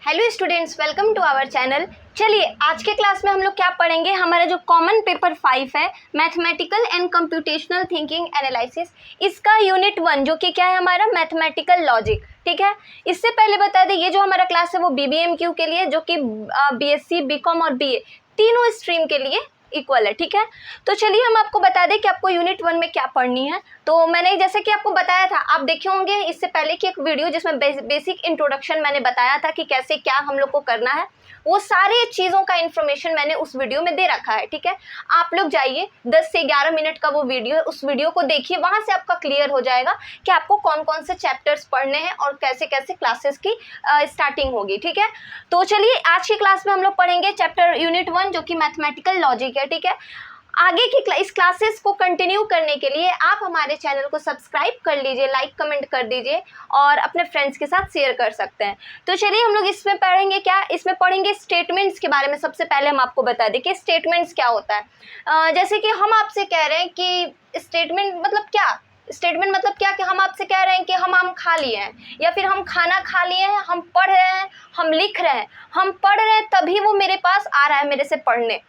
Hello students, welcome to our channel. चलिए आज के क्लास में हम लोग क्या पढ़ेंगे। हमारा जो कॉमन पेपर 5 है mathematical and computational thinking analysis, इसका यूनिट 1 जो कि क्या है हमारा मैथमेटिकल लॉजिक। ठीक है, इससे पहले बता दें ये जो हमारा क्लास है वो BBMQ के लिए, जो कि BSc BCom और BA तीनों स्ट्रीम के लिए इक्वल है। ठीक है, तो चलिए हम आपको बता दें कि आपको यूनिट 1 में क्या पढ़नी है। तो मैंने जैसे कि आपको बताया था, आप देखे होंगे इससे पहले की एक वीडियो जिसमें बेसिक इंट्रोडक्शन मैंने बताया था कि कैसे क्या हम लोग को करना है। वो सारी चीज़ों का इन्फॉर्मेशन मैंने उस वीडियो में दे रखा है। ठीक है, आप लोग जाइए 10 से 11 मिनट का वो वीडियो, उस वीडियो को देखिए, वहाँ से आपका क्लियर हो जाएगा कि आपको कौन कौन से चैप्टर्स पढ़ने हैं और कैसे कैसे क्लासेस की स्टार्टिंग होगी। ठीक है, तो चलिए आज की क्लास में हम लोग पढ़ेंगे चैप्टर यूनिट 1 जो कि मैथमेटिकल लॉजिक है। ठीक है, आगे की इस क्लासेस को कंटिन्यू करने के लिए आप हमारे चैनल को सब्सक्राइब कर लीजिए, लाइक कमेंट कर दीजिए और अपने फ्रेंड्स के साथ शेयर कर सकते हैं। तो चलिए हम लोग इसमें पढ़ेंगे क्या, इसमें पढ़ेंगे स्टेटमेंट्स के बारे में। सबसे पहले हम आपको बता दें कि स्टेटमेंट्स क्या होता है। जैसे कि हम आपसे कह रहे हैं कि स्टेटमेंट मतलब क्या, स्टेटमेंट मतलब क्या कि हम आपसे कह रहे हैं कि हम आम खा लिए हैं, या फिर हम खाना खा लिए हैं, हम पढ़ रहे हैं, हम लिख रहे हैं। हम पढ़ रहे हैं तभी वो मेरे पास आ रहा है मेरे से पढ़ने,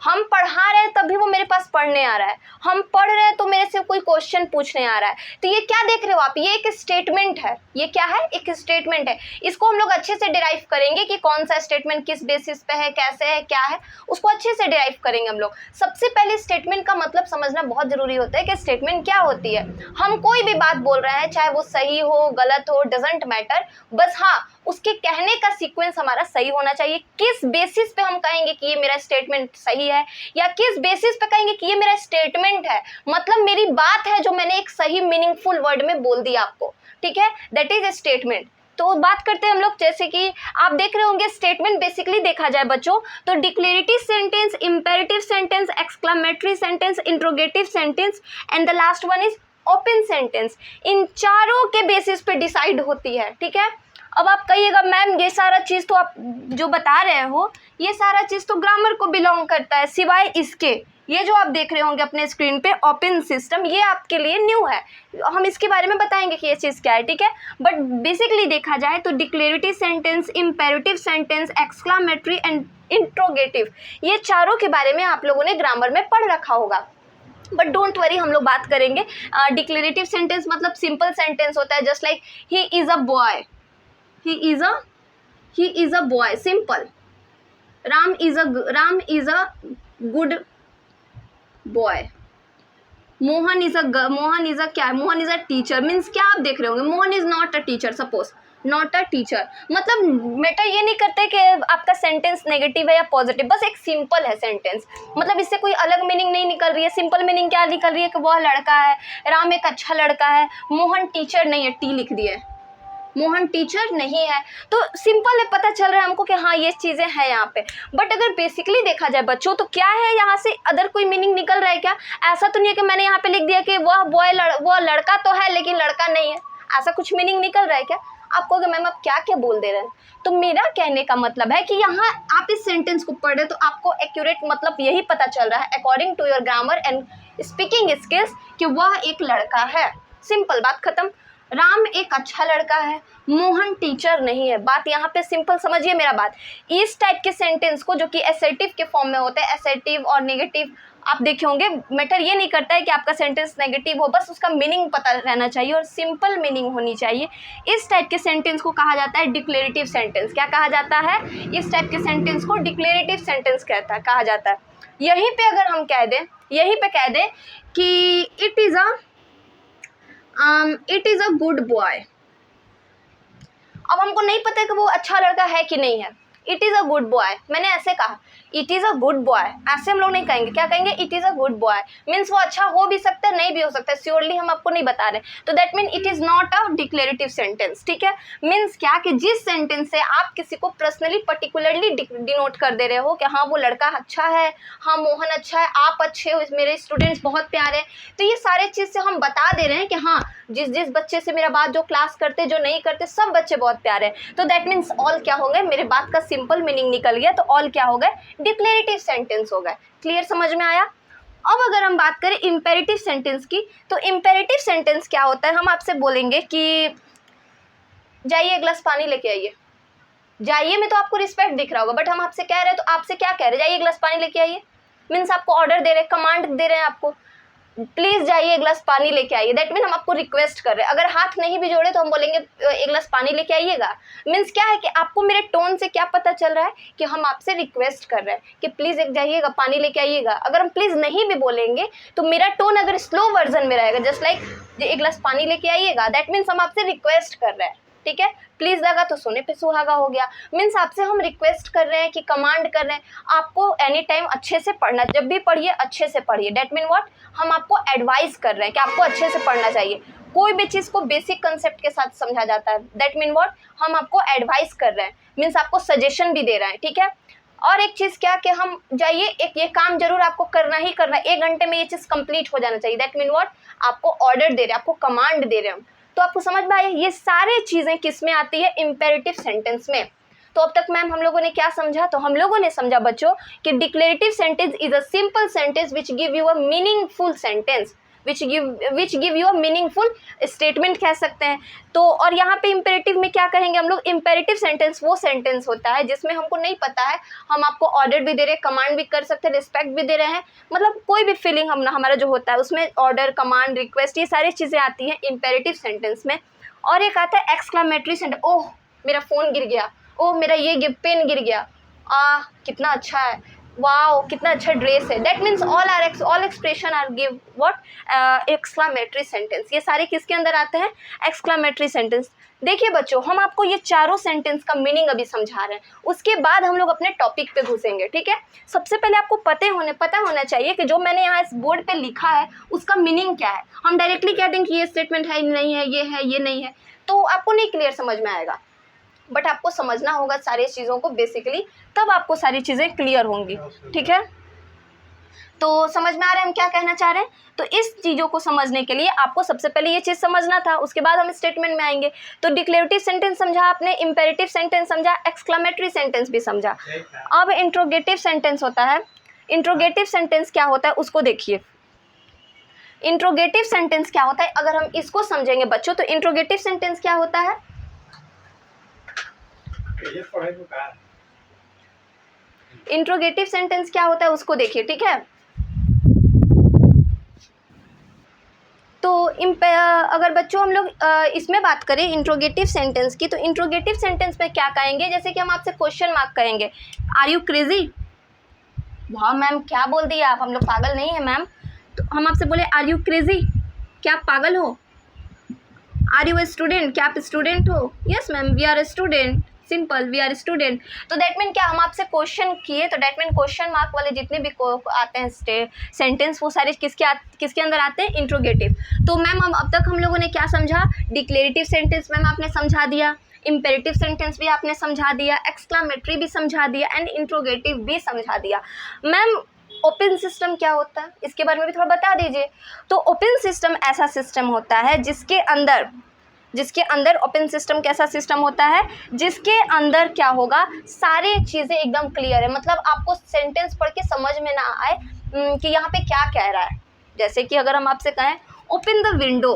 हम पढ़ा रहे हैं तभी वो मेरे पास पढ़ने आ रहा है, हम पढ़ रहे हैं तो मेरे से कोई क्वेश्चन पूछने आ रहा है। तो ये क्या देख रहे हो आप, ये एक स्टेटमेंट है। ये क्या है, एक स्टेटमेंट है। इसको हम लोग अच्छे से डिराइव करेंगे कि कौन सा स्टेटमेंट किस बेसिस पे है, कैसे है, क्या है, उसको अच्छे से डिराइव करेंगे हम लोग। सबसे पहले स्टेटमेंट का मतलब समझना बहुत जरूरी होता है कि स्टेटमेंट क्या होती है। हम कोई भी बात बोल रहे हैं, चाहे वो सही हो गलत हो, डजंट मैटर, बस हाँ उसके कहने का सीक्वेंस हमारा सही होना चाहिए। किस बेसिस पे हम कहेंगे कि ये मेरा स्टेटमेंट सही है, या किस बेसिस पे कहेंगे कि ये मेरा स्टेटमेंट है, मतलब मेरी बात है जो मैंने एक सही मीनिंगफुल वर्ड में बोल दिया आपको। ठीक है, दैट इज ए स्टेटमेंट। तो बात करते हैं हम लोग, जैसे कि आप देख रहे होंगे स्टेटमेंट बेसिकली देखा जाए बच्चों तो declarative sentence, imperative sentence, exclamatory sentence, interrogative sentence and the last one is open sentence. इन चारों के बेसिस पे डिसाइड होती है। ठीक है, अब आप कहिएगा मैम ये सारा चीज़ तो आप जो बता रहे हो ये सारा चीज़ तो ग्रामर को बिलोंग करता है, सिवाय इसके ये जो आप देख रहे होंगे अपने स्क्रीन पे ओपन सिस्टम, ये आपके लिए न्यू है। हम इसके बारे में बताएंगे कि ये चीज़ क्या है। ठीक है, बट बेसिकली देखा जाए तो declarative sentence, imperative sentence, exclamatory and interrogative, ये चारों के बारे में आप लोगों ने ग्रामर में पढ़ रखा होगा। बट डोंट वरी, हम लोग बात करेंगे। डिक्लेरेटिव सेंटेंस मतलब सिंपल सेंटेंस होता है, just like he is a boy, he is a boy, simple. Ram is a good boy. Mohan is a क्या, Mohan is a teacher, means क्या आप देख रहे होंगे, Mohan is not a teacher, suppose not a teacher. मतलब matter ये नहीं करते कि आपका सेंटेंस नेगेटिव है या पॉजिटिव, बस एक सिंपल है सेंटेंस, मतलब इससे कोई अलग मीनिंग नहीं निकल रही है। सिंपल मीनिंग क्या निकल रही है कि वह लड़का है, राम एक अच्छा लड़का है, मोहन टीचर नहीं है, टी लिख दिए, मोहन टीचर नहीं है। तो सिंपल है, पता चल रहा है हमको कि हाँ ये चीज़ें हैं यहाँ पे। बट अगर बेसिकली देखा जाए बच्चों तो क्या है, यहाँ से अदर कोई मीनिंग निकल रहा है क्या? ऐसा तो नहीं है कि मैंने यहाँ पे लिख दिया कि वह वह लड़का तो है लेकिन लड़का नहीं है, ऐसा कुछ मीनिंग निकल रहा है क्या? आप कहोगे मैम आप क्या क्या बोल दे रहे हैं। तो मेरा कहने का मतलब है कि यहाँ आप इस सेंटेंस को पढ़े तो आपको एक्यूरेट मतलब यही पता चल रहा है according to your grammar and speaking skills कि वह एक लड़का है। सिंपल, बात खत्म। राम एक अच्छा लड़का है, मोहन टीचर नहीं है। बात यहाँ पे सिंपल समझिए मेरा बात। इस टाइप के सेंटेंस को जो कि एसर्टिव के फॉर्म में होते हैं, एसर्टिव और नेगेटिव, आप देखे होंगे मैटर ये नहीं करता है कि आपका सेंटेंस नेगेटिव हो, बस उसका मीनिंग पता रहना चाहिए और सिंपल मीनिंग होनी चाहिए। इस टाइप के सेंटेंस को कहा जाता है डिक्लेरेटिव सेंटेंस। क्या कहा जाता है? इस टाइप के सेंटेंस को डिक्लेरेटिव सेंटेंस कहा जाता है। यहीं पे अगर हम कह दें, यहीं पे कह दें कि it is a good boy, अब हमको नहीं पता है कि वो अच्छा लड़का है कि नहीं है। It is a good boy, मैंने ऐसे कहा it is a good boy, ऐसे हम लोग नहीं कहेंगे। क्या कहेंगे? It is a good boy, means वो अच्छा हो भी सकता है नहीं भी हो सकता है, श्योरली हम आपको नहीं बता रहे। तो that mean it is not a declarative sentence. ठीक है, मीन्स क्या कि जिस सेंटेंस से आप किसी को पर्सनली पर्टिकुलरली डिनोट कर दे रहे हो कि हाँ वो लड़का अच्छा है, हाँ मोहन अच्छा है, आप अच्छे हो, मेरे स्टूडेंट्स बहुत प्यारे हैं, तो ये सारे चीज़ से हम बता दे रहे हैं कि हाँ जिस बच्चे से मेरा बात जो क्लास करते जो नहीं करते सब बच्चे बहुत प्यारे हैं। तो दैट मीन्स ऑल क्या हो गए, मेरे बात का सिंपल मीनिंग निकल गया, तो ऑल क्या हो गए, डिक्लेरेटिव सेंटेंस हो गए। क्लियर, समझ में आया? अब अगर हम बात करें इंपेरेटिव सेंटेंस की, तो इंपेरेटिव सेंटेंस क्या होता है, हम आपसे बोलेंगे कि जाइए एक गिलास पानी लेके आइए, जाइए में तो आपको रिस्पेक्ट दिख रहा होगा, बट हम आपसे कह रहे हैं तो आपसे क्या कह रहे हैं, जाइए एक गिलास पानी लेके आइए, मीन्स आपको ऑर्डर दे रहे हैं, कमांड दे रहे हैं आपको, प्लीज जाइए एक गिलास पानी लेके आइए, दैट मीन हम आपको रिक्वेस्ट कर रहे हैं। अगर हाथ नहीं भी जोड़े तो हम बोलेंगे एक गिलास पानी लेके आइएगा, मीन्स क्या है कि आपको मेरे टोन से क्या पता चल रहा है कि हम आपसे रिक्वेस्ट कर रहे हैं कि प्लीज एक जाइएगा पानी लेके आइएगा। अगर हम प्लीज नहीं भी बोलेंगे तो मेरा टोन अगर स्लो वर्जन में रहेगा, जस्ट लाइक एक गिलास पानी लेके आइएगा, दैट मीन्स हम आपसे रिक्वेस्ट कर रहे हैं, ठीक है। प्लीज लगा तो सोने पे सुहागा हो गया, मीन्स आपसे हम रिक्वेस्ट कर रहे हैं कि कमांड कर रहे हैं आपको एनी टाइम अच्छे से पढ़ना, जब भी पढ़िए अच्छे से पढ़िए, दैट मीन व्हाट, हम आपको एडवाइस कर रहे हैं कि आपको अच्छे से पढ़ना चाहिए। कोई भी चीज़ को बेसिक कंसेप्ट के साथ समझा जाता है, दैट मीन व्हाट, हम आपको एडवाइस कर रहे हैं, मीन्स आपको सजेशन भी दे रहे हैं, ठीक है। और एक चीज़ क्या कि हम जाइए एक ये काम जरूर आपको करना ही करना है, 1 घंटे में ये चीज़ कंप्लीट हो जाना चाहिए, दैट मीन व्हाट, आपको ऑर्डर दे रहे हैं, आपको कमांड दे रहे हैं। तो आपको समझ में आए, ये सारी चीज़ें किस में आती है, इम्पेरेटिव सेंटेंस में। तो अब तक मैम हम लोगों ने क्या समझा, तो हम लोगों ने समझा बच्चों कि declarative sentence is a simple sentence which give you a meaningful sentence, which give you a meaningful statement कह सकते हैं। तो और यहाँ पे इम्पेरेटिव में क्या कहेंगे हम लोग, इम्पेरेटिव सेंटेंस वो सेंटेंस होता है जिसमें हमको नहीं पता है, हम आपको ऑर्डर भी दे रहे हैं, कमांड भी कर सकते हैं, रिस्पेक्ट भी दे रहे हैं, मतलब कोई भी फीलिंग हम हमारा जो होता है उसमें ऑर्डर, कमांड, रिक्वेस्ट, ये सारी चीज़ें आती हैं इम्पेरेटिव सेंटेंस में। और एक आता है एक्सक्लामेटरी सेंटेंस, ओह मेरा फ़ोन गिर गया, ओह मेरा ये पेन गिर गया, कितना अच्छा है, वाओ कितना अच्छा ड्रेस है, that means all expression are give what, exclamatory sentence. ये सारे किसके अंदर आते हैं, एक्सक्लामेटरी सेंटेंस। देखिए बच्चों, हम आपको ये चारों सेंटेंस का मीनिंग अभी समझा रहे हैं, उसके बाद हम लोग अपने टॉपिक पे घुसेंगे, ठीक है। सबसे पहले आपको पता होना चाहिए कि जो मैंने यहाँ इस बोर्ड पे लिखा है उसका मीनिंग क्या है। हम डायरेक्टली कह दें कि ये स्टेटमेंट है नहीं है, ये नहीं है, तो आपको नहीं क्लियर समझ में आएगा, बट आपको समझना होगा सारी चीज़ों को बेसिकली, तब आपको सारी चीज़ें क्लियर होंगी, ठीक है। तो समझ में आ रहा है हम क्या कहना चाह रहे हैं। तो इस चीज़ों को समझने के लिए आपको सबसे पहले ये चीज़ समझना था, उसके बाद हम स्टेटमेंट में आएंगे। तो डिक्लेरेटिव सेंटेंस समझा आपने, इम्पेरेटिव सेंटेंस समझा, एक्सक्लामेटरी सेंटेंस भी समझा। अब इंट्रोगेटिव सेंटेंस होता है, इंट्रोगेटिव सेंटेंस क्या होता है उसको देखिए। इंट्रोगेटिव सेंटेंस क्या होता है, अगर हम इसको समझेंगे बच्चों, तो इंट्रोगेटिव सेंटेंस क्या होता है, इंट्रोगेटिव सेंटेंस क्या होता है उसको देखिए, ठीक है। तो अगर बच्चों हम लोग इसमें बात करें इंट्रोगेटिव सेंटेंस की, तो इंट्रोगेटिव सेंटेंस में क्या कहेंगे, जैसे कि हम आपसे क्वेश्चन मार्क कहेंगे, आर यू क्रेजी, वाह मैम क्या बोल दिया आप, हम लोग पागल नहीं है मैम। तो हम आपसे बोले आर यू क्रेजी, क्या आप पागल हो। आर यू ए स्टूडेंट, क्या आप स्टूडेंट हो, yes ma'am we are a student, simple we are student. तो दैट मीन क्या, हम आपसे क्वेश्चन किए, तो दैट मीन क्वेश्चन मार्क वाले जितने भी आते हैं सेंटेंस, वो सारे किसके अंदर आते हैं, इंट्रोगेटिव। तो मैम अब तक हम लोगों ने क्या समझा, डिक्लेरेटिव सेंटेंस मैम आपने समझा दिया, इम्पेरेटिव सेंटेंस भी आपने समझा दिया, एक्सक्लामेटरी भी समझा दिया, एंड इंट्रोगेटिव भी समझा दिया। मैम ओपन सिस्टम क्या होता है, इसके बारे में भी थोड़ा बता दीजिए। तो ओपन सिस्टम ऐसा सिस्टम होता है जिसके अंदर ओपन सिस्टम कैसा सिस्टम होता है, जिसके अंदर क्या होगा, सारी चीज़ें एकदम क्लियर है, मतलब आपको सेंटेंस पढ़ के समझ में ना आए कि यहाँ पे क्या कह रहा है। जैसे कि अगर हम आपसे कहें ओपन द विंडो,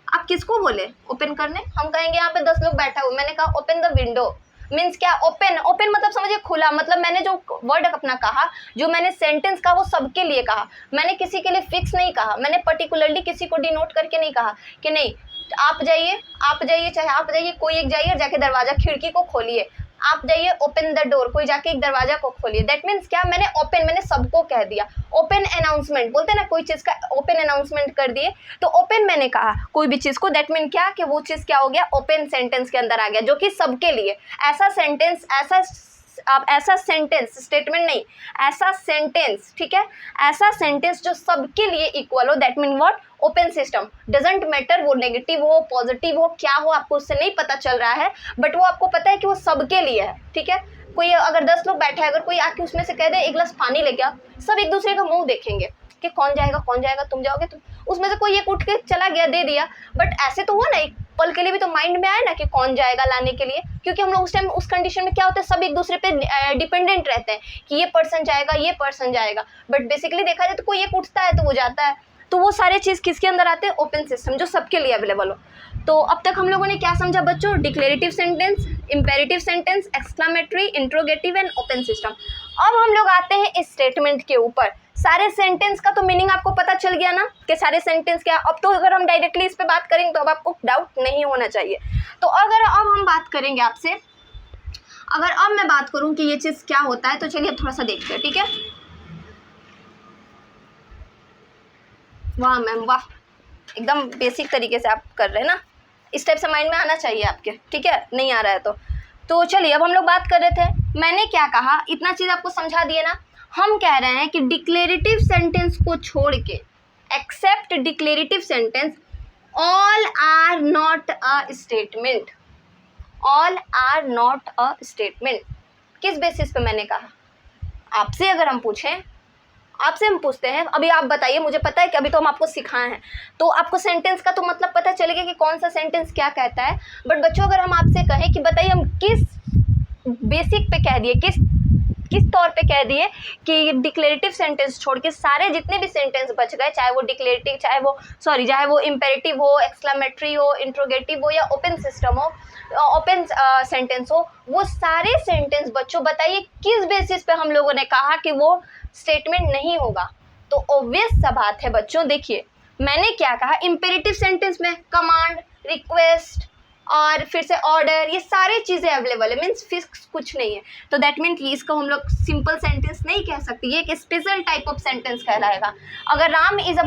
आप किसको बोले ओपन करने, हम कहेंगे यहाँ पे 10 लोग बैठा हुए, मैंने कहा ओपन द विंडो, मीन्स क्या, ओपन मतलब समझिए खुला, मतलब मैंने जो वर्ड अपना कहा, जो मैंने सेंटेंस कहा वो सबके लिए कहा, मैंने किसी के लिए फिक्स नहीं कहा, मैंने पर्टिकुलरली किसी को डिनोट करके नहीं कहा कि नहीं आप जाइए चाहे आप जाइए, कोई एक जाइए जाके दरवाज़ा खिड़की को खोलिए, आप जाइए ओपन द डोर, कोई जाके एक दरवाजा को खोलिए। दैट मीन्स क्या, मैंने सबको कह दिया। ओपन अनाउंसमेंट बोलते हैं ना, कोई चीज़ का ओपन अनाउंसमेंट कर दिए, तो ओपन मैंने कहा कोई भी चीज़ को, दैट मीन क्या कि वो चीज़ क्या हो गया, ओपन सेंटेंस के अंदर आ गया, जो कि सबके लिए। ऐसा सेंटेंस, ऐसा सेंटेंस, स्टेटमेंट नहीं, ऐसा सेंटेंस, ठीक है, ऐसा सेंटेंस जो सबके लिए इक्वल हो, that mean what, open system. Doesn't matter वो नेगेटिव हो, पॉजिटिव हो, क्या हो, आपको उससे नहीं पता चल रहा है, बट वो आपको पता है कि वो सबके लिए है, ठीक है। कोई अगर 10 लोग बैठे हैं, अगर कोई आके उसमें से कह दे एक गिलास पानी लेके आ, सब एक दूसरे का मुंह देखेंगे कि कौन जाएगा, तुम जाओगे, तुम, उसमें से कोई एक उठ के चला गया, दे दिया, बट ऐसे तो हुआ ना, एक पल के लिए भी तो माइंड में आया ना कि कौन जाएगा लाने के लिए, क्योंकि हम लोग उस टाइम उस कंडीशन में क्या होता है, सब एक दूसरे पे डिपेंडेंट रहते हैं कि ये पर्सन जाएगा, बट बेसिकली देखा जाए तो कोई एक उठता है तो वो जाता है। तो वो सारे चीज़ किसके अंदर आते हैं, ओपन सिस्टम, जो सबके लिए अवेलेबल हो। तो अब तक हम लोगों ने क्या समझा बच्चों? Declarative sentence, imperative sentence, exclamatory, interrogative and open system. अब हम लोग आते हैं इस स्टेटमेंट के ऊपर। सारे सेंटेंस का तो मीनिंग आपको पता चल गया ना कि सारे सेंटेंस क्या। अब तो अगर हम डायरेक्टली इस पे बात करेंगे तो अब आपको डाउट नहीं होना चाहिए। तो अगर अब हम बात करेंगे आपसे, अगर अब मैं बात करूं कि ये चीज़ क्या होता है, तो चलिए अब थोड़ा सा देखते हैं, ठीक है। वाह मैम वाह, एकदम बेसिक तरीके से आप कर रहे हैं ना, इस टाइप से माइंड में आना चाहिए आपके, ठीक है। नहीं आ रहा है तो चलिए अब हम लोग बात कर रहे थे, मैंने क्या कहा, इतना चीज़ आपको समझा दिए ना। हम कह रहे हैं कि डिक्लेरेटिव सेंटेंस को छोड़ के, except declarative sentence, all are not a statement, all are not a statement. किस बेसिस पे मैंने कहा? आपसे अगर हम पूछें, आपसे हम पूछते हैं, अभी आप बताइए, मुझे पता है कि अभी तो हम आपको सिखाए हैं तो आपको सेंटेंस का तो मतलब पता चलेगा कि कौन सा सेंटेंस क्या कहता है। बट बच्चों अगर हम आपसे कहें कि बताइए हम किस बेसिक पे कह दिए, किस तौर पे कह दिए कि डिक्लेरेटिव सेंटेंस छोड़ के सारे जितने भी सेंटेंस बच गए, चाहे वो डिक्लेरेटिव, चाहे वो इम्पेरेटिव हो, एक्सक्लामेटरी हो, इंट्रोगेटिव हो या ओपन सिस्टम हो, ओपन सेंटेंस हो, वो सारे सेंटेंस बच्चों बताइए किस बेसिस पे हम लोगों ने कहा कि वो स्टेटमेंट नहीं होगा। तो ऑब्वियस सा बात है बच्चों, देखिए मैंने क्या कहा, इम्पेरेटिव सेंटेंस में कमांड, रिक्वेस्ट और फिर से ऑर्डर, ये सारी चीज़ें अवेलेबल है, मीन्स फिक्स कुछ नहीं है। तो दैट मीन्स इसको हम लोग सिंपल सेंटेंस नहीं कह सकते, ये एक स्पेशल टाइप ऑफ सेंटेंस कहलाएगा। अगर राम इज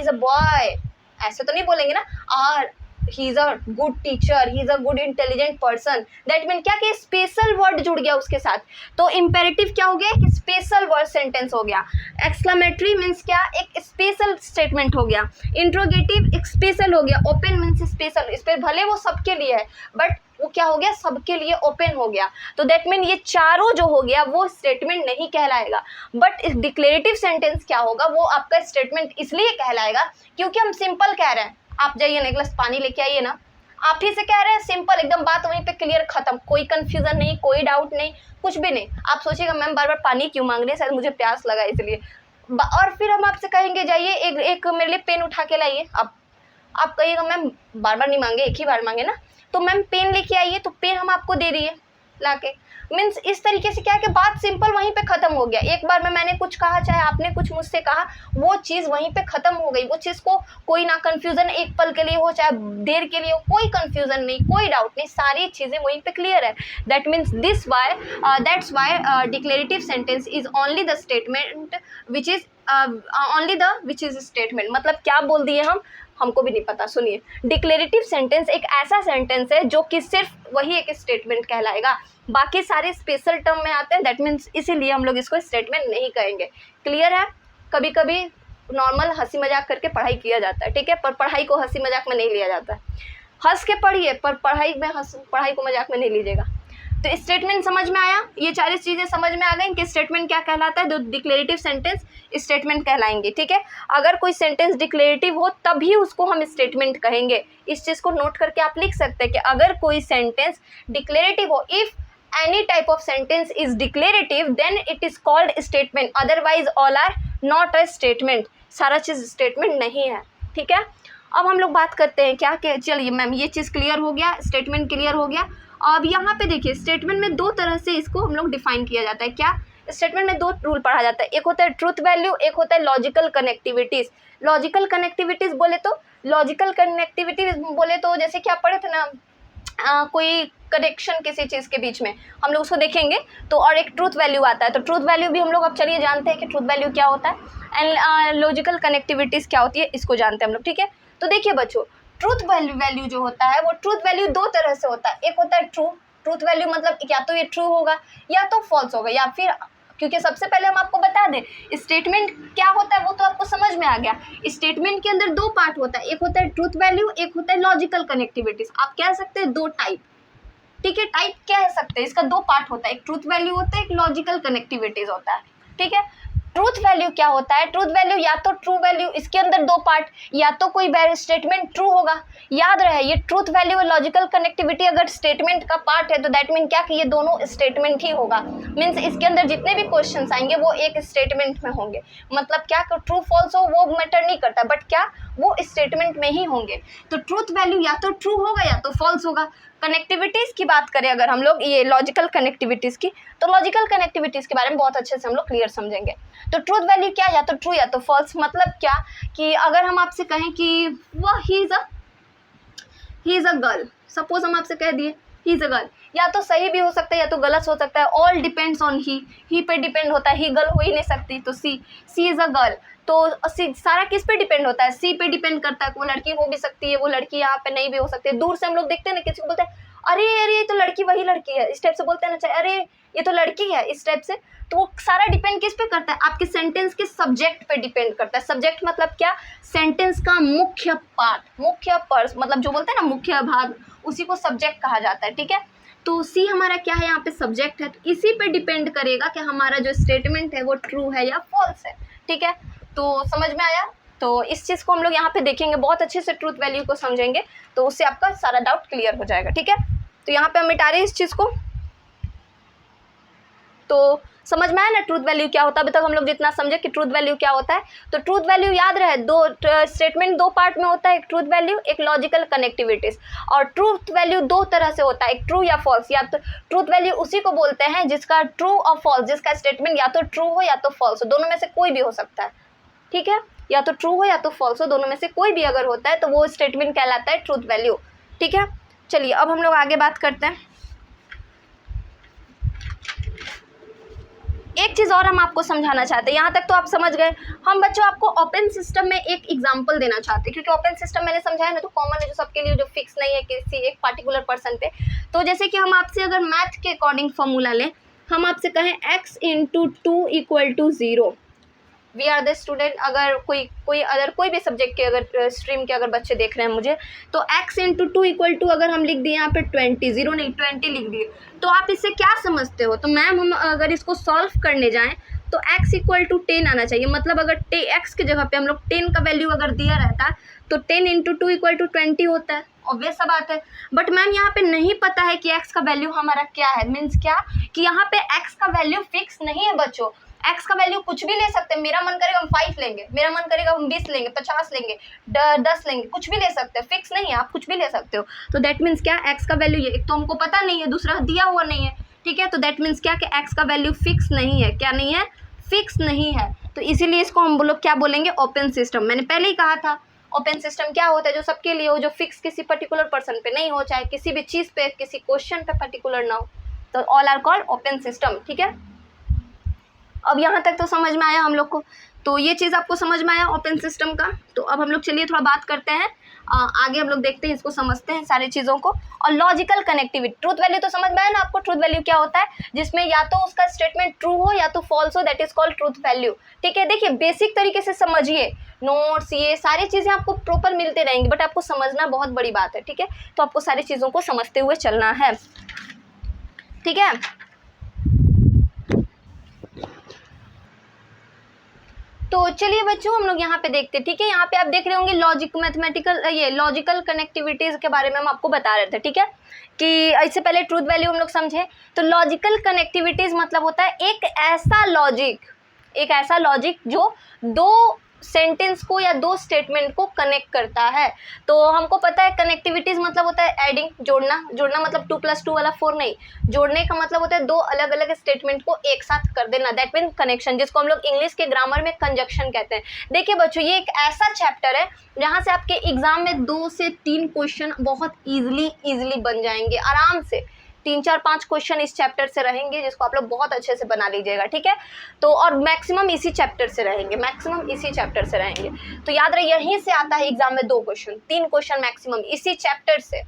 अ बॉय, ऐसे तो नहीं बोलेंगे ना, are he is a good teacher, he is a good intelligent person, that mean क्या कि स्पेशल वर्ड जुड़ गया उसके साथ। तो इम्पेरेटिव क्या हो गया? एक स्पेशल वर्ड सेंटेंस हो गया। एक्सक्लामेटरी मीन्स क्या? एक स्पेशल स्टेटमेंट हो गया। इंट्रोगेटिव एक स्पेशल हो गया। ओपन मीन्स स्पेशल, इस पर भले वो सबके लिए है बट वो क्या हो गया? सबके लिए ओपन हो गया। तो दैट मीन ये चारों जो हो गया वो स्टेटमेंट नहीं कहलाएगा। बट इस डिक्लेरेटिव सेंटेंस क्या होगा? वो आपका स्टेटमेंट इसलिए कहलाएगा क्योंकि हम सिंपल कह रहे हैं, आप जाइए ना एक गिलास पानी लेके आइए ना, आप ही से कह रहे हैं, सिंपल एकदम, बात वहीं पे क्लियर खत्म, कोई कंफ्यूजन नहीं, कोई डाउट नहीं, कुछ भी नहीं। आप सोचिएगा मैम बार बार पानी क्यों मांग रहे हैं, शायद मुझे प्यास लगा इसलिए। और फिर हम आपसे कहेंगे जाइए एक मेरे लिए पेन उठा के लाइए। आप कहिएगा मैम बार बार नहीं मांगे, एक ही बार मांगे ना, तो मैम पेन लेके आइए, तो पेन हम आपको दे रही है लाके। मीन्स इस तरीके से क्या है कि बात सिंपल वहीं पे ख़त्म हो गया। एक बार में मैंने कुछ कहा, चाहे आपने कुछ मुझसे कहा, वो चीज़ वहीं पे ख़त्म हो गई। वो चीज़ को कोई ना कन्फ्यूज़न एक पल के लिए हो चाहे देर के लिए हो, कोई कन्फ्यूज़न नहीं, कोई डाउट नहीं, सारी चीज़ें वहीं पे क्लियर है। That means that's why declarative sentence is only the statement which is statement. मतलब क्या बोल दिए हमको भी नहीं पता। सुनिए, डिक्लेरेटिव सेंटेंस एक ऐसा सेंटेंस है जो कि सिर्फ वही एक स्टेटमेंट कहलाएगा, बाकी सारे स्पेशल टर्म में आते हैं। दैट मीन्स इसीलिए हम लोग इसको स्टेटमेंट नहीं कहेंगे। क्लियर है? कभी कभी नॉर्मल हंसी मजाक करके पढ़ाई किया जाता है, ठीक है, पर पढ़ाई को हंसी मजाक में नहीं लिया जाता है। हंस के पढ़िए पर पढ़ाई को मजाक में नहीं लीजिएगा। तो स्टेटमेंट समझ में आया? ये सारी चीज़ें समझ में आ गई कि स्टेटमेंट क्या कहलाता है। जो डिक्लेरेटिव सेंटेंस स्टेटमेंट कहलाएंगे, ठीक है। अगर कोई सेंटेंस डिक्लेरेटिव हो तभी उसको हम स्टेटमेंट कहेंगे। इस चीज़ को नोट करके आप लिख सकते हैं कि अगर कोई सेंटेंस डिक्लेरेटिव हो, if any type of sentence is declarative then it is called statement, otherwise all are not a statement। सारा चीज़ स्टेटमेंट नहीं है, ठीक है। अब हम लोग बात करते हैं क्या कि चलिए मैम ये चीज़ क्लियर हो गया, स्टेटमेंट क्लियर हो गया। अब यहाँ पे देखिए स्टेटमेंट में दो तरह से इसको हम लोग डिफाइन किया जाता है। क्या? स्टेटमेंट में दो रूल पढ़ा जाता है, एक होता है ट्रूथ वैल्यू, एक होता है लॉजिकल कनेक्टिविटीज़। लॉजिकल कनेक्टिविटीज़ बोले तो जैसे कि आप पढ़े थे ना, कोई कनेक्शन किसी चीज़ के बीच में, हम लोग उसको देखेंगे तो। और एक ट्रूथ वैल्यू आता है, तो ट्रूथ वैल्यू भी हम लोग अब चलिए जानते हैं कि ट्रूथ वैल्यू क्या होता है एंड लॉजिकल कनेक्टिविटीज़ क्या होती है, इसको जानते हैं हम लोग, ठीक है। तो देखिए बच्चों, ट्रूथ वैल्यू जो होता है वो ट्रूथ वैल्यू दो तरह से होता है। एक होता है ट्रूथ वैल्यू, मतलब या तो ये ट्रू होगा या तो फॉल्स होगा, या फिर, क्योंकि सबसे पहले हम आपको बता दें स्टेटमेंट क्या होता है वो तो आपको समझ में आ गया। स्टेटमेंट के अंदर दो पार्ट होता है, एक होता है ट्रूथ वैल्यू, एक होता है लॉजिकल कनेक्टिविटीज़। आप कह सकते हैं दो टाइप, ठीक है, टाइप कह सकते हैं, इसका दो पार्ट होता है, एक ट्रूथ वैल्यू होता है, एक लॉजिकल कनेक्टिविटीज़ होता है, ठीक है। ट्रूथ वैल्यू क्या होता है? ट्रूथ वैल्यू या तो ट्रू वैल्यू, इसके अंदर दो पार्ट, या तो कोई स्टेटमेंट ट्रू होगा। याद रहे ये ट्रूथ वैल्यू और लॉजिकल कनेक्टिविटी अगर स्टेटमेंट का पार्ट है तो दैट मीन क्या कि ये दोनों स्टेटमेंट ही होगा। मीन्स इसके अंदर जितने भी क्वेश्चंस आएंगे वो एक स्टेटमेंट में होंगे। मतलब क्या ट्रू फॉल्स हो वो मैटर नहीं करता, बट क्या वो स्टेटमेंट में ही होंगे। तो ट्रूथ वैल्यू या तो ट्रू होगा या तो फॉल्स होगा। कनेक्टिविटीज़ की बात करें अगर हम लोग, ये लॉजिकल कनेक्टिविटीज़ की, तो लॉजिकल कनेक्टिविटीज़ के बारे में बहुत अच्छे से हम लोग क्लियर समझेंगे। तो ट्रूथ वैल्यू क्या, या तो ट्रू या तो फॉल्स। मतलब क्या कि अगर हम आपसे कहें कि वह ही इज़ अ गर्ल, सपोज हम आपसे कह दिए ही इज़ अ गर्ल, या तो सही भी हो सकता है या तो गलत हो सकता है। ऑल डिपेंड्स ऑन ही पे डिपेंड होता है, ही गर्ल हो ही नहीं सकती। तो सी इज़ अ गर्ल, तो सारा किस पे डिपेंड होता है? सी पे डिपेंड करता है। वो लड़की हो भी सकती है, वो लड़की यहाँ पे नहीं भी हो सकती है। दूर से हम लोग देखते हैं ना, किसी को बोलते हैं अरे अरे ये तो लड़की, वही लड़की है, इस टाइप से बोलते हैं ना, चाहे अरे ये तो लड़की है, इस टाइप से। तो वो सारा डिपेंड किस पे करता है? आपके सेंटेंस के सब्जेक्ट पे डिपेंड करता है। सब्जेक्ट मतलब क्या? सेंटेंस का मुख्य पार्ट, मुख्य पर्स, मतलब जो बोलते हैं ना मुख्य भाग, उसी को सब्जेक्ट कहा जाता है। ठीक है, तो सी हमारा क्या है यहाँ पे? सब्जेक्ट है। तो इसी पे डिपेंड करेगा कि हमारा जो स्टेटमेंट है वो ट्रू है या फॉल्स है। ठीक है, तो समझ में आया? तो इस चीज़ को हम लोग यहाँ पे देखेंगे, बहुत अच्छे से ट्रूथ वैल्यू को समझेंगे, तो उससे आपका सारा डाउट क्लियर हो जाएगा। ठीक है, तो यहाँ पे हम मिटा रहे हैं इस चीज़ को। तो समझ में आया ना ट्रूथ वैल्यू क्या होता है? अभी तक हम लोग जितना समझे कि ट्रूथ वैल्यू क्या होता है। तो ट्रूथ वैल्यू याद रहे, दो स्टेटमेंट दो पार्ट में होता है, एक ट्रूथ वैल्यू, एक लॉजिकल कनेक्टिविटीज। और ट्रूथ वैल्यू दो तरह से होता है, एक ट्रू या फॉल्स। या तो ट्रूथ वैल्यू उसी को बोलते हैं जिसका ट्रू और फॉल्स, जिसका स्टेटमेंट या तो ट्रू हो या तो फॉल्स हो, दोनों में से कोई भी हो सकता है। ठीक है, या तो ट्रू हो या तो फॉल्स हो, दोनों में से कोई भी अगर होता है तो वो स्टेटमेंट कहलाता है ट्रूथ वैल्यू। ठीक है, चलिए अब हम लोग आगे बात करते हैं। एक चीज़ और हम आपको समझाना चाहते हैं, यहाँ तक तो आप समझ गए। हम बच्चों आपको ओपन सिस्टम में एक एग्जांपल देना चाहते हैं, क्योंकि ओपन सिस्टम मैंने समझाया ना, तो कॉमन है, जो सबके लिए, जो फिक्स नहीं है किसी एक पार्टिकुलर पर्सन पे। तो जैसे कि हम आपसे अगर मैथ के अकॉर्डिंग फॉर्मूला लें, हम आपसे कहें x × 2 = 0। We are the student, अगर कोई भी सब्जेक्ट के अगर स्ट्रीम के अगर बच्चे देख रहे हैं मुझे, तो x × 2 अगर हम लिख दिए यहाँ पे 20, 0 नहीं 20 लिख दिए, तो आप इससे क्या समझते हो? तो मैम हम अगर इसको सॉल्व करने जाएं तो x = 10 आना चाहिए। मतलब अगर x की जगह पे हम लोग 10 का वैल्यू अगर दिया रहता तो 10 × 2 = 20 होता है, ऑब्वियस सा बात है। बट मैम यहाँ पे नहीं पता है कि x का वैल्यू हमारा क्या है। मीन्स क्या कि यहाँ पे x का वैल्यू फिक्स नहीं है बच्चों। x का वैल्यू कुछ भी ले सकते हैं, मेरा मन करेगा हम 5 लेंगे, मेरा मन करेगा हम 20 लेंगे, 50 लेंगे, 10 लेंगे, कुछ भी ले सकते हैं, फिक्स नहीं है, आप कुछ भी ले सकते हो। तो दैट मीन्स क्या, x का वैल्यू, एक तो हमको पता नहीं है, दूसरा दिया हुआ नहीं है। ठीक है, तो दैट मीन्स क्या कि x का वैल्यू फिक्स नहीं है। क्या नहीं है? फिक्स नहीं है। तो इसीलिए इसको हम लोग क्या बोलेंगे? Open system. मैंने पहले ही कहा था ओपन सिस्टम क्या होता है? जो सबके लिए हो, जो फिक्स किसी पर्टिकुलर पर्सन पे नहीं हो, चाहे किसी भी चीज़ पे, किसी क्वेश्चन पे पर्टिकुलर ना हो, तो all are called open system. ठीक है, अब यहाँ तक तो समझ में आया हम लोग को। तो ये चीज़ आपको समझ में आया ओपन सिस्टम का। तो अब हम लोग चलिए थोड़ा बात करते हैं, आगे हम लोग देखते हैं, इसको समझते हैं सारी चीज़ों को। और लॉजिकल कनेक्टिविटी, ट्रूथ वैल्यू तो समझ में आया ना आपको? ट्रूथ वैल्यू क्या होता है? जिसमें या तो उसका स्टेटमेंट ट्रू हो या तो फॉल्स हो, that is called truth value. ठीक है, देखिए बेसिक तरीके से समझिए, नोट्स ये सारी चीज़ें आपको प्रॉपर मिलते रहेंगी, बट आपको समझना बहुत बड़ी बात है। ठीक है, तो आपको सारी चीज़ों को समझते हुए चलना है। ठीक है, तो चलिए बच्चों हम लोग यहाँ पे देखते हैं। ठीक है, यहाँ पे आप देख रहे होंगे लॉजिकल कनेक्टिविटीज़ के बारे में हम आपको बता रहे थे। ठीक है, कि इससे पहले ट्रूथ वैल्यू हम लोग समझे। तो लॉजिकल कनेक्टिविटीज़ मतलब होता है एक ऐसा लॉजिक जो दो सेंटेंस को या दो स्टेटमेंट को कनेक्ट करता है। तो हमको पता है कनेक्टिविटीज़ मतलब होता है एडिंग, जोड़ना मतलब 2 + 2 वाला 4 नहीं, जोड़ने का मतलब होता है दो अलग अलग स्टेटमेंट को एक साथ कर देना, दैट मीन कनेक्शन, जिसको हम लोग इंग्लिश के ग्रामर में कंजक्शन कहते हैं। देखिए बच्चों, ये एक ऐसा चैप्टर है जहाँ से आपके एग्जाम में 2 से 3 क्वेश्चन बहुत ईजिली बन जाएंगे, आराम से 3, 4, 5 क्वेश्चन इस चैप्टर से रहेंगे, जिसको आप लोग बहुत अच्छे से बना लीजिएगा। ठीक है, तो और मैक्सिमम इसी चैप्टर से रहेंगे, तो याद रहे यहीं से आता है एग्जाम में 2 क्वेश्चन, 3 क्वेश्चन मैक्सिमम इसी चैप्टर से।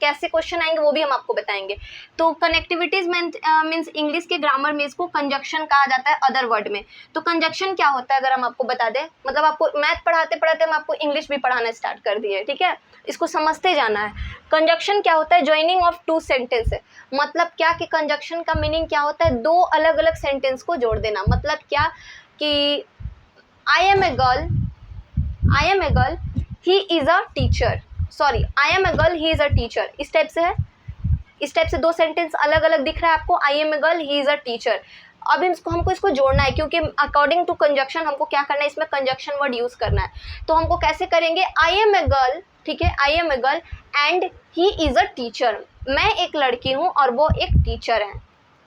कैसे क्वेश्चन आएंगे वो भी हम आपको बताएंगे। तो कनेक्टिविटीज मीन्स इंग्लिश के ग्रामर में इसको कंजक्शन कहा जाता है अदर वर्ड में। तो कंजक्शन क्या होता है अगर हम आपको बता दें, मतलब आपको मैथ पढ़ाते पढ़ाते हम आपको इंग्लिश भी पढ़ाना स्टार्ट कर दिए। ठीक है, इसको समझते जाना है। कंजक्शन क्या होता है? Joining of 2 sentence. मतलब क्या कि कंजक्शन का मीनिंग क्या होता है? 2 अलग अलग सेंटेंस को जोड़ देना। मतलब क्या कि I am a girl he is a teacher, sorry I am a girl he is a teacher, इस टाइप से है, इस टाइप से दो सेंटेंस अलग अलग दिख रहा है आपको, I am a girl he is a teacher. अब हमको इसको जोड़ना है, क्योंकि अकॉर्डिंग टू कंजक्शन हमको क्या करना है, इसमें कंजक्शन वर्ड यूज़ करना है। तो हमको कैसे करेंगे, आई एम ए गर्ल, ठीक है, I am a girl and he is a teacher, मैं एक लड़की हूँ और वो एक टीचर है,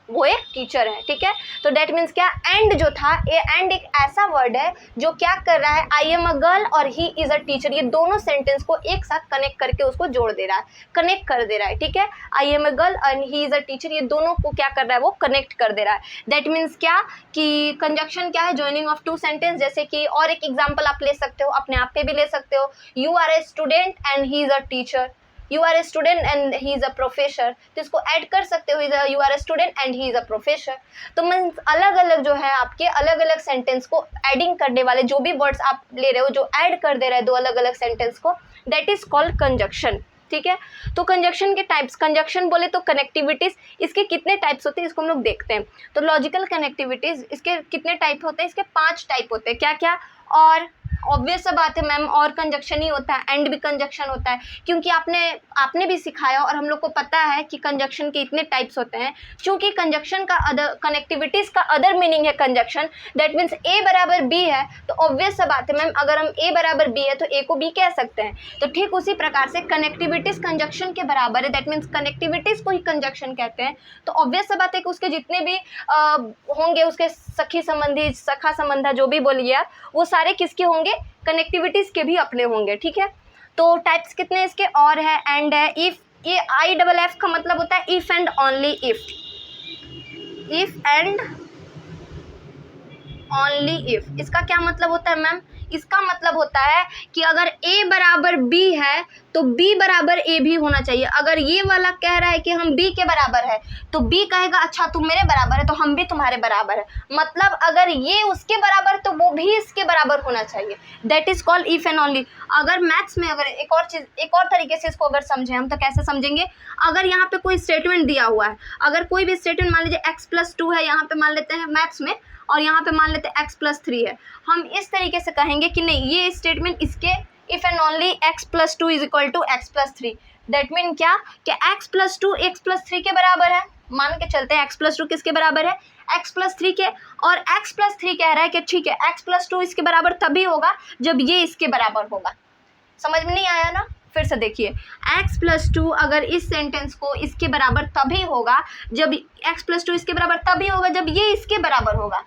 वो एक टीचर है, ठीक है। तो डेट मीन्स क्या, एंड जो था, ये एंड एक ऐसा वर्ड है जो क्या कर रहा है, आई एम अ गर्ल और ही इज़ अ टीचर, ये दोनों सेंटेंस को एक साथ कनेक्ट करके उसको जोड़ दे रहा है, कनेक्ट कर दे रहा है, ठीक है। I am a girl and he is a teacher, ये दोनों को क्या कर रहा है, वो कनेक्ट कर दे रहा है। दैट मीन्स क्या कि कंजक्शन क्या है, जॉइनिंग ऑफ टू सेंटेंस। जैसे कि और एक एग्जाम्पल आप ले सकते हो, अपने आप पे भी ले सकते हो, you are a student and he is a teacher, you are a student and he is a professor, तो इसको ऐड कर सकते हो, you are a student and he is a professor. तो मीन्स अलग अलग जो है आपके अलग अलग सेंटेंस को एडिंग करने वाले जो भी वर्ड्स आप ले रहे हो, जो ऐड कर दे रहे हैं दो अलग अलग सेंटेंस को, दैट इज कॉल्ड कंजक्शन, ठीक है। तो कंजक्शन के टाइप्स, कंजक्शन बोले तो कनेक्टिविटीज़, इसके कितने टाइप्स होते हैं इसको हम लोग देखते हैं। तो लॉजिकल कनेक्टिविटीज़, इसके कितने टाइप होते हैं, इसके 5 टाइप होते हैं। क्या क्या, और ऑब्वियस सा बात है मैम, और कंजक्शन ही होता है, एंड भी कंजक्शन होता है, क्योंकि आपने भी सिखाया और हम लोग को पता है कि कंजक्शन के इतने टाइप्स होते हैं। क्योंकि कंजक्शन का अदर, कनेक्टिविटीज़ का अदर मीनिंग है कंजक्शन, दैट मीन्स ए बराबर बी है, तो ऑब्वियस सा बात है मैम, अगर हम ए बराबर बी है तो ए को बी कह सकते हैं। तो ठीक उसी प्रकार से कनेक्टिविटीज़ कंजक्शन के बराबर है, दैट मीन्स कनेक्टिविटीज़ को ही कंजक्शन कहते हैं। तो ऑब्वियस सा बात है कि उसके जितने भी होंगे, उसके सखी संबंधी, सखा संबंधा, जो भी बोलिए आप, वो सारे किसके होंगे, कनेक्टिविटीज़ के भी अपने होंगे, ठीक है। तो टाइप्स कितने इसके और है, एंड है, इफ़, ये आई डबल एफ का मतलब होता है if and only if, if and only if. इसका क्या मतलब होता है मैम, इसका मतलब होता है कि अगर a बराबर b है तो b बराबर a भी होना चाहिए। अगर ये वाला कह रहा है कि हम b के बराबर है तो b कहेगा अच्छा तुम मेरे बराबर है तो हम भी तुम्हारे बराबर है, मतलब अगर ये उसके बराबर तो वो भी इसके बराबर होना चाहिए। That is called if and only. अगर मैथ्स में अगर एक और चीज़, एक और तरीके से इसको अगर समझें हम, तो कैसे समझेंगे, अगर यहाँ पे कोई स्टेटमेंट दिया हुआ है, अगर कोई भी स्टेटमेंट मान लीजिए x+2 है, यहाँ पे मान लेते हैं मैथ्स में, और यहाँ पे मान लेते हैं x+3 है, हम इस तरीके से कहेंगे कि नहीं, ये स्टेटमेंट इसके if and only x+2 is equal to x+3। That mean क्या कि x+2 x+3 के बराबर है, मान के चलते हैं x+2 किसके बराबर है, x+3 के, और x+3 कह रहा है कि ठीक है x+2 इसके बराबर तभी होगा जब ये इसके बराबर होगा। समझ में नहीं आया ना, फिर से देखिए, x+2 अगर इस सेंटेंस को इसके बराबर तभी होगा जब x+2 इसके बराबर तभी होगा जब ये इसके बराबर होगा।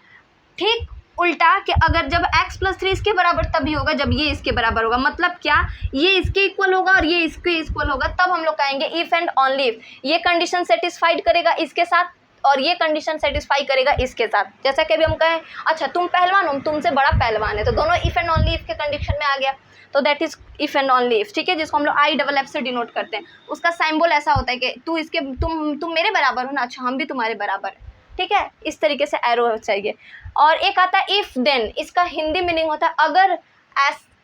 ठीक उल्टा कि अगर जब x+3 इसके बराबर तभी होगा जब ये इसके बराबर होगा, मतलब क्या, ये इसके इक्वल होगा और ये इसके इक्वल होगा, तब हम लोग कहेंगे इफ़ एंड ओनली इफ़। ये कंडीशन सेटिस्फाइड करेगा इसके साथ और ये कंडीशन सेटिस्फाई करेगा इसके साथ। जैसा कि अभी हम कहें अच्छा तुम पहलवान हो, तुमसे बड़ा पहलवान है, तो दोनों इफ़ एंड ओनली इफ़ के कंडीशन में आ गया, तो that is if and only if, ठीक है, जिसको हम लोग IFF से डिनोट करते हैं। उसका सिंबल ऐसा होता है कि तू इसके, तुम मेरे बराबर हो ना, अच्छा हम भी तुम्हारे बराबर है, ठीक है, इस तरीके से एरो चाहिए। और एक आता है इफ़ देन, इसका हिंदी मीनिंग होता है अगर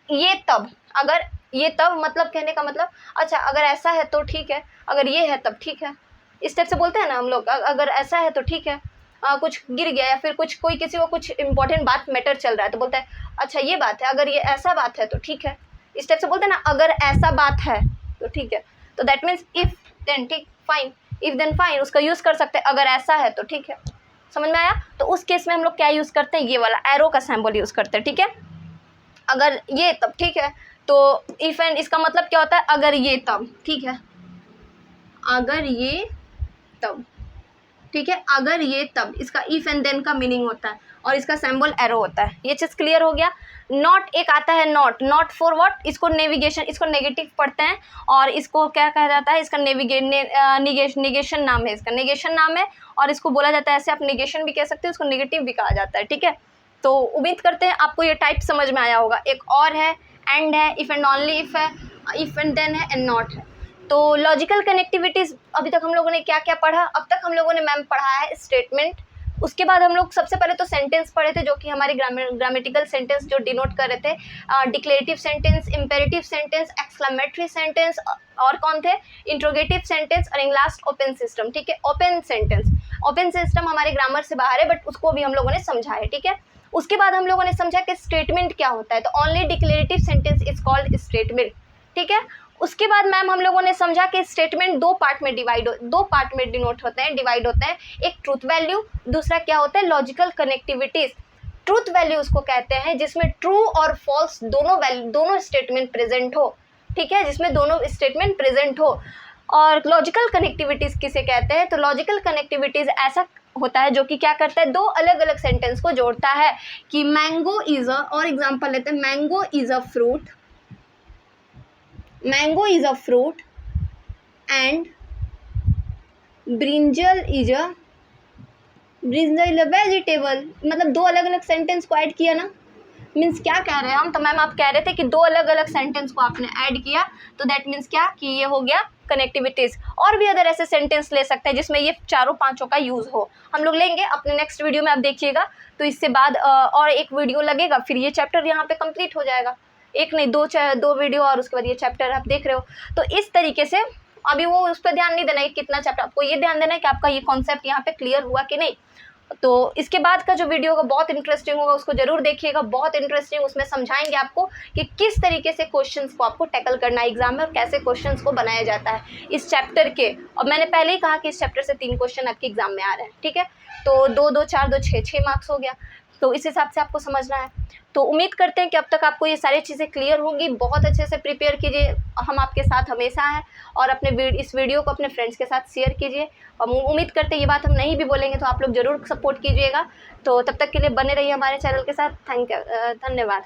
ये तब, अगर ये तब, मतलब कहने का मतलब अच्छा अगर ऐसा है तो ठीक है, अगर ये है तब ठीक है, इस टाइप से बोलते हैं ना हम लोग, अगर ऐसा है तो ठीक है, कुछ गिर गया या फिर कुछ कोई किसी को कुछ इंपॉर्टेंट बात मैटर चल रहा है तो बोलता है अच्छा ये बात है, अगर ये ऐसा बात है तो ठीक है, इस टाइप से बोलते हैं ना, अगर ऐसा बात है तो ठीक है। तो दैट मीन्स इफ़ देन, ठीक, फाइन, इफ़ देन फाइन, उसका यूज़ कर सकते हैं, अगर ऐसा है तो ठीक है। समझ में आया? तो उस केस में हम लोग क्या यूज़ करते हैं, ये वाला एरो का सिंबल यूज़ करते हैं, ठीक है। अगर ये तब ठीक है, तो इफ़ एंड इसका मतलब क्या होता है, अगर ये तब, ठीक है, अगर ये तब, ठीक है, अगर ये तब, इसका इफ़ एंड देन का मीनिंग होता है और इसका सिंबल एरो होता है। ये चीज़ क्लियर हो गया। नॉट एक आता है, नॉट, नॉट फॉर व्हाट, इसको नेविगेशन, इसको नेगेटिव पढ़ते हैं और इसको क्या कहा जाता है, इसका नेगेशन नाम है, इसका नेगेशन नाम है और इसको बोला जाता है ऐसे, आप नेगेशन भी कह सकते हैं, इसको नेगेटिव भी कहा जाता है, ठीक है। तो उम्मीद करते हैं आपको ये टाइप समझ में आया होगा। एक और है, एंड है, इफ़ एंड ओनली इफ़ है, इफ़ एंड देन है, एंड नॉट है। तो लॉजिकल कनेक्टिविटीज़ अभी तक हम लोगों ने क्या क्या पढ़ा, अब तक हम लोगों ने मैम पढ़ा है स्टेटमेंट, उसके बाद हम लोग सबसे पहले तो सेंटेंस पढ़े थे जो कि हमारे ग्रामेटिकल सेंटेंस जो डिनोट कर रहे थे, declarative sentence, imperative sentence, exclamatory sentence, और कौन थे, इंट्रोगेटिव सेंटेंस, और इन लास्ट ओपन सिस्टम, ठीक है। ओपन सेंटेंस, ओपन सिस्टम हमारे ग्रामर से बाहर है बट उसको भी हम लोगों ने समझा है, ठीक है। उसके बाद हम लोगों ने समझा कि स्टेटमेंट क्या होता है, तो only declarative sentence is called statement, ठीक है। उसके बाद मैम हम लोगों ने समझा कि स्टेटमेंट दो पार्ट में डिनोट होते हैं, डिवाइड होते हैं। एक ट्रूथ वैल्यू, दूसरा क्या होता है लॉजिकल कनेक्टिविटीज। ट्रूथ वैल्यू उसको कहते हैं जिसमें ट्रू और फॉल्स दोनों स्टेटमेंट प्रेजेंट हो, ठीक है, जिसमें दोनों स्टेटमेंट प्रेजेंट हो। और लॉजिकल कनेक्टिविटीज़ किसे कहते हैं, तो लॉजिकल कनेक्टिविटीज़ ऐसा होता है जो कि क्या करता है, दो अलग अलग सेंटेंस को जोड़ता है कि मैंगो इज अ, और एग्जांपल लेते हैं, mango is a fruit, mango is a fruit and brinjal is a vegetable. मतलब दो अलग अलग सेंटेंस को ऐड किया ना, मीन्स क्या कह रहे हैं हम, तो मैम आप कह रहे थे कि दो अलग अलग सेंटेंस को आपने ऐड किया, तो दैट मीन्स क्या कि ये हो गया कनेक्टिविटीज। और भी अदर ऐसे सेंटेंस ले सकते हैं जिसमें ये चारों पांचों का यूज हो, हम लोग लेंगे अपने नेक्स्ट वीडियो में, आप देखिएगा। तो इससे बाद और एक वीडियो लगेगा, फिर ये चैप्टर यहाँ पे कंप्लीट हो जाएगा, एक नहीं दो वीडियो, और उसके बाद ये चैप्टर आप देख रहे हो। तो इस तरीके से अभी वो उस पर ध्यान नहीं देना है कितना चैप्टर, आपको ये ध्यान देना है कि आपका ये कॉन्सेप्ट यहाँ पे क्लियर हुआ कि नहीं। तो इसके बाद का जो वीडियो होगा बहुत इंटरेस्टिंग होगा, उसको जरूर देखिएगा, बहुत इंटरेस्टिंग। उसमें समझाएंगे आपको कि किस तरीके से क्वेश्चंस को आपको टैकल करना है एग्जाम में और कैसे क्वेश्चंस को बनाया जाता है इस चैप्टर के। और मैंने पहले ही कहा कि इस चैप्टर से 3 क्वेश्चन आपके एग्जाम में आ रहे हैं, ठीक है। तो 2 2 4 2 6 मार्क्स हो गया, तो इस हिसाब से आपको समझना है। तो उम्मीद करते हैं कि अब तक आपको ये सारी चीज़ें क्लियर होंगी। बहुत अच्छे से प्रिपेयर कीजिए, हम आपके साथ हमेशा हैं। और अपने इस वीडियो को अपने फ्रेंड्स के साथ शेयर कीजिए। और उम्मीद करते हैं ये बात हम नहीं भी बोलेंगे तो आप लोग ज़रूर सपोर्ट कीजिएगा। तो तब तक के लिए बने रहिए हमारे चैनल के साथ। धन्यवाद।